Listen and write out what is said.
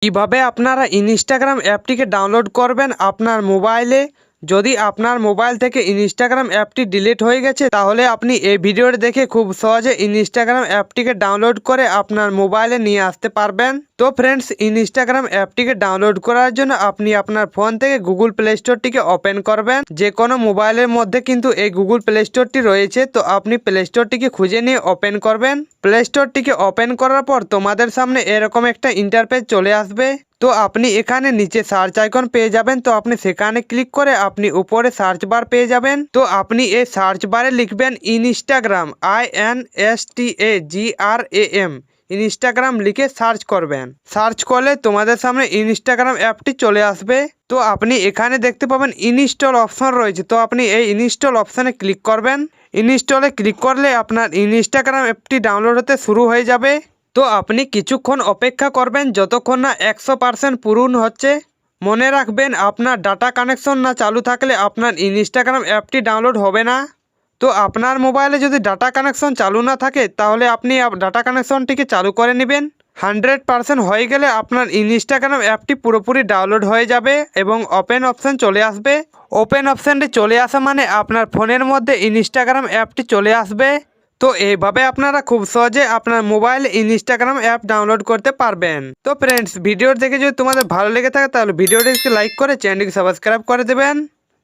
কিভাবে আপনারা Instagram অ্যাপটিকে download করবেন আপনার মোবাইলে। যদি আপনার মোবাইল থেকে ইনস্টাগ্রাম অ্যাপটি ডিলিট হয়ে গেছে তাহলে আপনি এই ভিডিওটি দেখে খুব সহজে ইনস্টাগ্রাম অ্যাপটিকে ডাউনলোড করে আপনার মোবাইলে নিয়ে আসতে পারবেন। তো ফ্রেন্ডস, ইনস্টাগ্রাম অ্যাপটিকে ডাউনলোড করার জন্য আপনি আপনার ফোন থেকে গুগল প্লে স্টোরটিকে ওপেন করবেন। যে কোনো মোবাইলের মধ্যে কিন্তু এই গুগল প্লে স্টোরটি রয়েছে, তো আপনি প্লে স্টোরটিকে খুঁজে নিয়ে ওপেন করবেন। প্লে স্টোরটিকে ওপেন করার পর তোমাদের সামনে এরকম একটা ইন্টারফেস চলে আসবে। তো আপনি এখানে নিচে সার্চ আইকন পেয়ে যাবেন, তো আপনি সেখানে ক্লিক করে আপনি উপরে সার্চ বার পেয়ে যাবেন। তো আপনি এই সার্চ বারে লিখবেন ইনস্টাগ্রাম, INSTAGRAM, ইনস্টাগ্রাম লিখে সার্চ করবেন। সার্চ করলে তোমাদের সামনে ইনস্টাগ্রাম অ্যাপটি চলে আসবে। তো আপনি এখানে দেখতে পাবেন ইনস্টল অপশন রয়েছে, তো আপনি এই ইনস্টল অপশানে ক্লিক করবেন। ইনস্টলে ক্লিক করলে আপনার ইনস্টাগ্রাম অ্যাপটি ডাউনলোড হতে শুরু হয়ে যাবে। তো আপনি কিছুক্ষণ অপেক্ষা করবেন যতক্ষণ না 100% পূরণ হচ্ছে। মনে রাখবেন আপনার ডাটা কানেকশন না চালু থাকলে আপনার ইনস্টাগ্রাম অ্যাপটি ডাউনলোড হবে না। তো আপনার মোবাইলে যদি ডাটা কানেকশন চালু না থাকে তাহলে আপনি ডাটা কানেকশনটিকে চালু করে নেবেন। 100% হয়ে গেলে আপনার ইনস্টাগ্রাম অ্যাপটি পুরোপুরি ডাউনলোড হয়ে যাবে এবং ওপেন অপশান চলে আসবে। ওপেন অপশানটি চলে আসা মানে আপনার ফোনের মধ্যে ইনস্টাগ্রাম অ্যাপটি চলে আসবে। তো এইভাবে আপনারা খুব সহজে আপনার মোবাইলে ইনস্টাগ্রাম অ্যাপ ডাউনলোড করতে পারবেন। তো ফ্রেন্ডস, ভিডিও দেখে যদি তোমাদের ভালো লেগে থাকে তাহলে ভিডিওটিকে লাইক করে চ্যানেলটিকে সাবস্ক্রাইব করে দেবেন।